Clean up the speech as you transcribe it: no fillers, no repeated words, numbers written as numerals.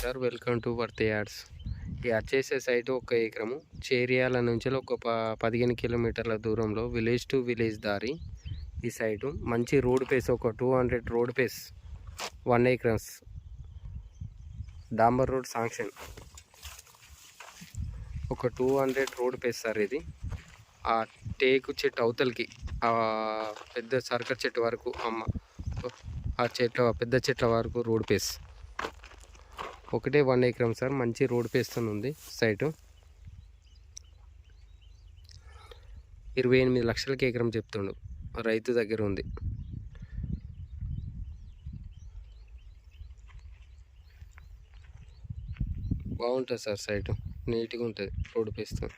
Sir, welcome to worthy ads. ఈ ad చేసే site 1 ఎకరము చేరియాల నుంచి ఒక 15 కిలోమీటర్ల దూరంలో విలేజ్ టు విలేజ్ దారి. ఈ సైటు మంచి రోడ్ పేస్, ఒక 200 రోడ్ పేస్, 1 acres డాంబర్ రోడ్ శాంక్షన్. ఒక 200 రోడ్ పేస్ సార్ ఇది. ఆ టేకు చెట్టు అవతలకి ఆ పెద్ద సర్కర్ చెట్టు వరకు ఆ పెద్ద చెట్ల వరకు రోడ్ పేస్. ఒకటే 1 ఎకరం సార్, మంచి రోడ్ పేస్తో ఉంది సైటు. 28 లక్షలకి ఎకరం చెప్తుండు, రైతు దగ్గర ఉంది. బాగుంటుంది సార్ సైటు, నీట్గా ఉంటుంది రోడ్ పేస్తో.